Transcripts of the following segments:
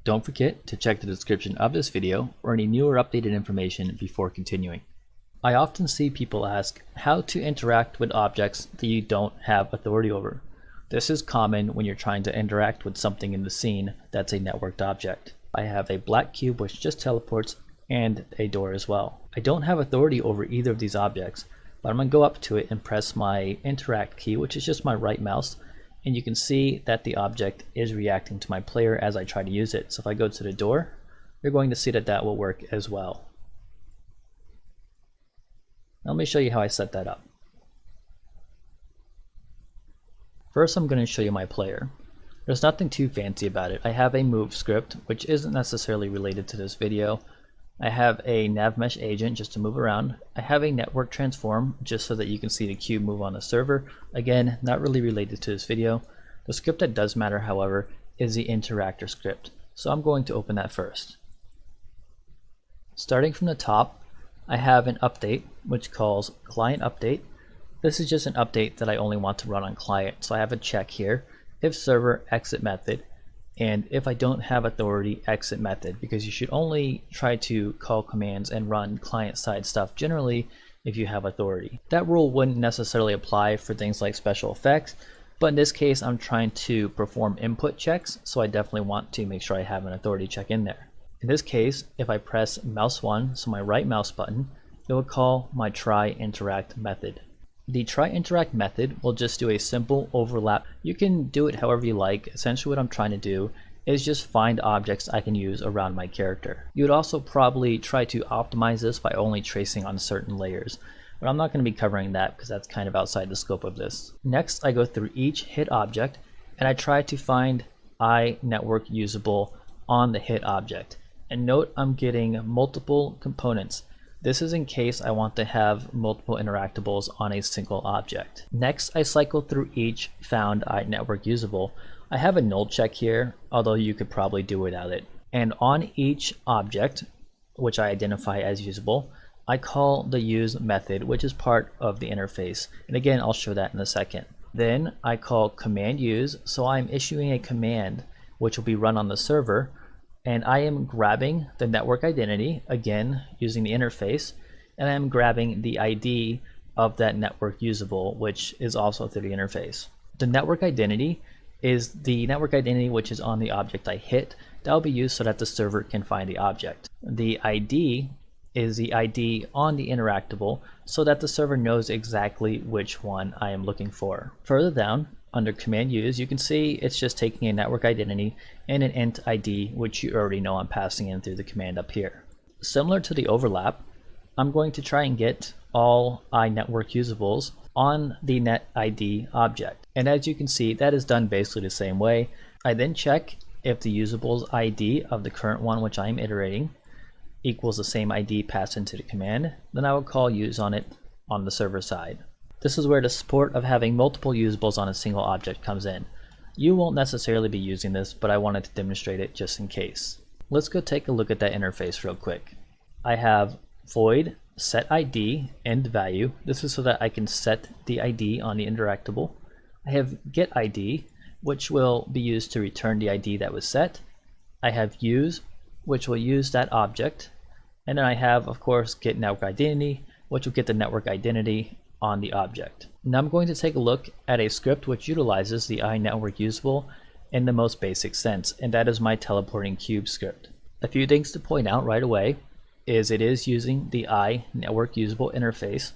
Don't forget to check the description of this video for any new or updated information before continuing. I often see people ask how to interact with objects that you don't have authority over. This is common when you're trying to interact with something in the scene that's a networked object. I have a black cube which just teleports and a door as well. I don't have authority over either of these objects, but I'm going to go up to it and press my interact key, which is just my right mouse, and you can see that the object is reacting to my player as I try to use it. So if I go to the door, you're going to see that that will work as well. Now let me show you how I set that up. First, I'm going to show you my player. There's nothing too fancy about it. I have a move script, which isn't necessarily related to this video. I have a NavMesh agent just to move around. I have a network transform just so that you can see the cube move on the server. Again, not really related to this video. The script that does matter, however, is the interactor script. So I'm going to open that first. Starting from the top, I have an update which calls client update. This is just an update that I only want to run on client. So I have a check here, if server exit method, and if I don't have authority, exit method, because you should only try to call commands and run client side stuff generally if you have authority. That rule wouldn't necessarily apply for things like special effects, but in this case I'm trying to perform input checks, so I definitely want to make sure I have an authority check in there. In this case, if I press mouse 1, so my right mouse button, it will call my try interact method. The try interact method will just do a simple overlap. You can do it however you like. Essentially what I'm trying to do is just find objects I can use around my character. You would also probably try to optimize this by only tracing on certain layers, but I'm not going to be covering that because that's kind of outside the scope of this. Next, I go through each hit object and I try to find network usable on the hit object. And note I'm getting multiple components. This is in case I want to have multiple interactables on a single object. Next, I cycle through each found network usable. I have a null check here, although you could probably do without it. And on each object, which I identify as usable, I call the use method, which is part of the interface. And again, I'll show that in a second. Then I call command use, so I'm issuing a command which will be run on the server, and I am grabbing the network identity, again using the interface, and I am grabbing the ID of that network usable, which is also through the interface. The network identity is the network identity which is on the object I hit. That will be used so that the server can find the object. The ID is the ID on the interactable so that the server knows exactly which one I am looking for. Further down, under command use, you can see it's just taking a network identity and an int ID, which you already know I'm passing in through the command up here. Similar to the overlap, I'm going to try and get all network usables on the net ID object. And as you can see, that is done basically the same way. I then check if the usables ID of the current one which I am iterating equals the same ID passed into the command. Then I will call use on it on the server side. This is where the support of having multiple usables on a single object comes in. You won't necessarily be using this, but I wanted to demonstrate it just in case. Let's go take a look at that interface real quick. I have void set ID end value. This is so that I can set the ID on the interactable. I have get ID, which will be used to return the ID that was set. I have use, which will use that object. And then I have, of course, get network identity, which will get the network identity on the object. Now I'm going to take a look at a script which utilizes the network usable in the most basic sense, and that is my teleporting cube script. A few things to point out right away is it is using the network usable interface,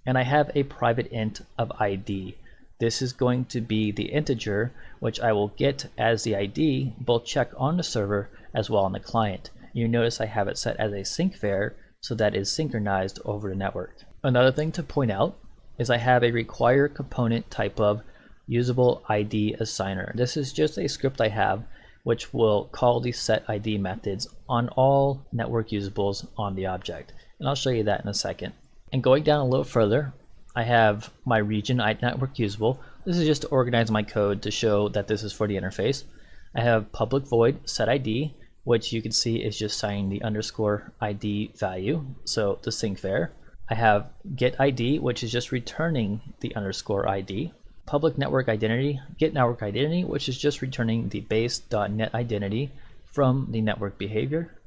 and I have a private int of ID. This is going to be the integer which I will get as the ID, both check on the server as well on the client. You notice I have it set as a sync var, so that is synchronized over the network. Another thing to point out is I have a require component type of usable ID assigner. This is just a script I have which will call the set ID methods on all network usables on the object. And I'll show you that in a second. And going down a little further, I have my region network usable. This is just to organize my code to show that this is for the interface. I have public void set ID, which you can see is just signing the underscore ID value, so the sync var. I have get ID, which is just returning the underscore ID. Public network identity, get network identity, which is just returning the base.net identity from the network behavior.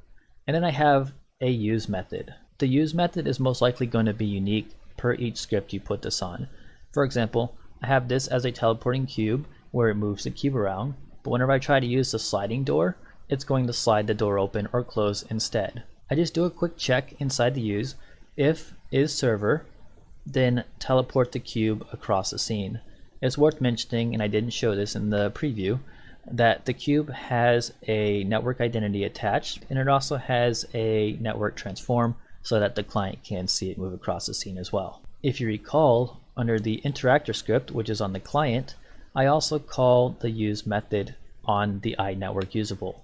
And then I have a use method. The use method is most likely going to be unique per each script you put this on. For example, I have this as a teleporting cube where it moves the cube around, but whenever I try to use the sliding door, it's going to slide the door open or close instead. I just do a quick check inside the use. If is server, then teleport the cube across the scene. It's worth mentioning, and I didn't show this in the preview, that the cube has a network identity attached, and it also has a network transform so that the client can see it move across the scene as well. If you recall, under the interactor script, which is on the client, I also call the use method on the iNetwork usable.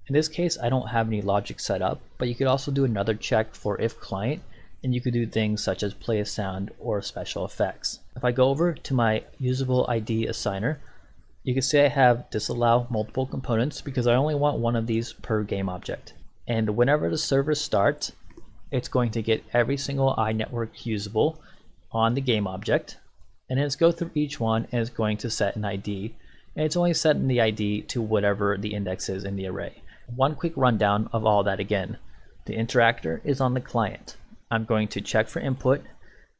In this case, I don't have any logic set up, but you could also do another check for if client, and you could do things such as play a sound or special effects. If I go over to my usable ID assigner, you can see I have disallow multiple components because I only want one of these per game object. And whenever the server starts, it's going to get every single iNetwork usable on the game object, and then it's go through each one and it's going to set an ID, and it's only setting the ID to whatever the index is in the array. One quick rundown of all that again. The interactor is on the client. I'm going to check for input,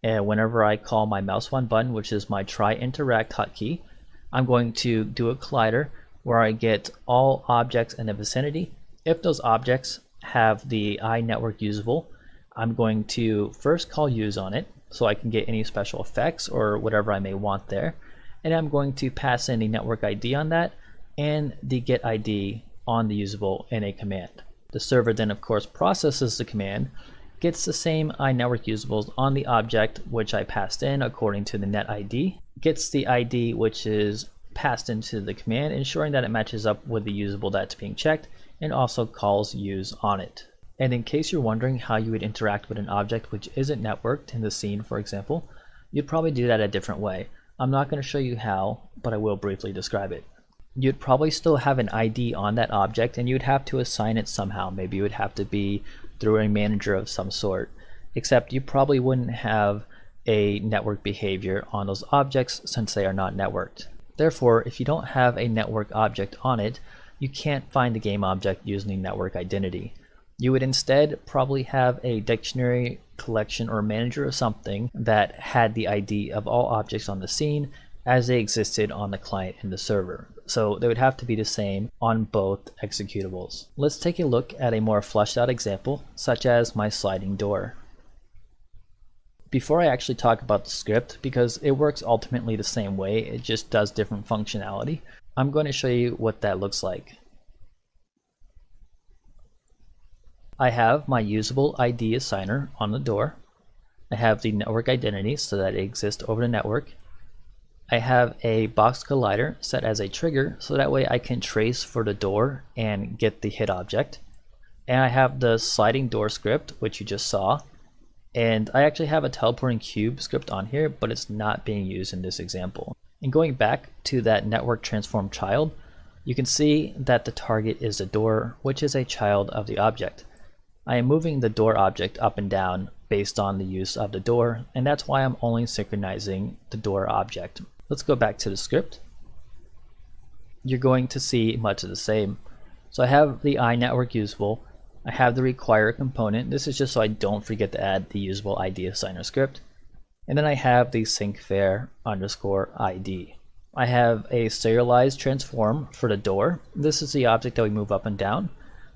and whenever I call my mouse one button, which is my try interact hotkey, I'm going to do a collider where I get all objects in the vicinity. If those objects have the iNetwork usable, I'm going to first call use on it so I can get any special effects or whatever I may want there, and I'm going to pass in the network ID on that and the get ID on the usable in a command. The server then of course processes the command, gets the same iNetwork usables on the object which I passed in according to the net ID, gets the ID which is passed into the command, ensuring that it matches up with the usable that's being checked, and also calls use on it. And in case you're wondering how you would interact with an object which isn't networked in the scene, for example, you'd probably do that a different way. I'm not going to show you how, but I will briefly describe it. You'd probably still have an ID on that object, and you'd have to assign it somehow. Maybe it would have to be through a manager of some sort, except you probably wouldn't have a network behavior on those objects since they are not networked. Therefore, if you don't have a network object on it, you can't find the game object using the network identity. You would instead probably have a dictionary, collection, or manager or something that had the ID of all objects on the scene as they existed on the client and the server. So they would have to be the same on both executables. Let's take a look at a more fleshed out example, such as my sliding door. Before I actually talk about the script, because it works ultimately the same way, it just does different functionality, I'm going to show you what that looks like. I have my usable ID assigner on the door. I have the network identity so that it exists over the network. I have a box collider set as a trigger so that way I can trace for the door and get the hit object. And I have the sliding door script, which you just saw. And I actually have a teleporting cube script on here, but it's not being used in this example. And going back to that network transform child, you can see that the target is the door, which is a child of the object. I am moving the door object up and down based on the use of the door, and that's why I'm only synchronizing the door object. Let's go back to the script. You're going to see much of the same. So I have the iNetwork usable. I have the require component. This is just so I don't forget to add the usable ID assigner script. And then I have the syncVar underscore ID. I have a serialized transform for the door. This is the object that we move up and down.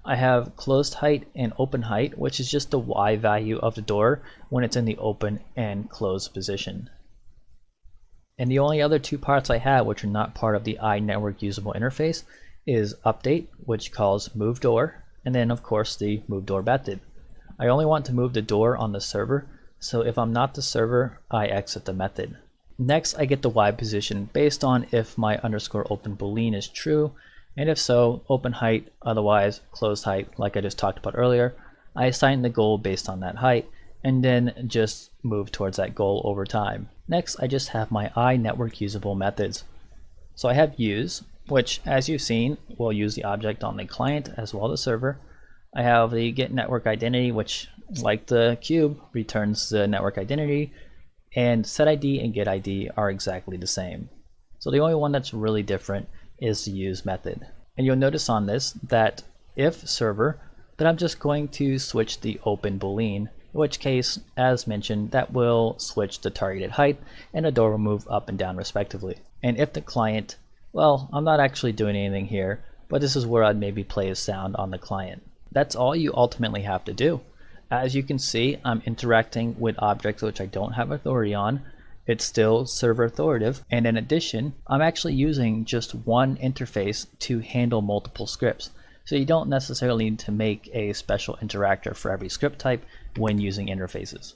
I have closed height and open height, which is just the Y value of the door when it's in the open and closed position. And the only other two parts I have which are not part of the iNetwork usable interface is update, which calls move door, and then of course the move door method. I only want to move the door on the server, so if I'm not the server, I exit the method. Next, I get the Y position based on if my underscore open boolean is true, and if so, open height, otherwise closed height, like I just talked about earlier. I assign the goal based on that height, and then just move towards that goal over time. Next, I just have my iNetwork usable methods. So I have use, which as you've seen, will use the object on the client as well as the server. I have the get network identity, which like the cube, returns the network identity, and set ID and get ID are exactly the same. So the only one that's really different is the use method. And you'll notice on this that if server, then I'm just going to switch the open boolean, in which case, as mentioned, that will switch the targeted height and the door will move up and down respectively. And if the client, well, I'm not actually doing anything here, but this is where I'd maybe play a sound on the client. That's all you ultimately have to do. As you can see, I'm interacting with objects which I don't have authority on. It's still server authoritative, and in addition, I'm actually using just one interface to handle multiple scripts. So you don't necessarily need to make a special interactor for every script type when using interfaces.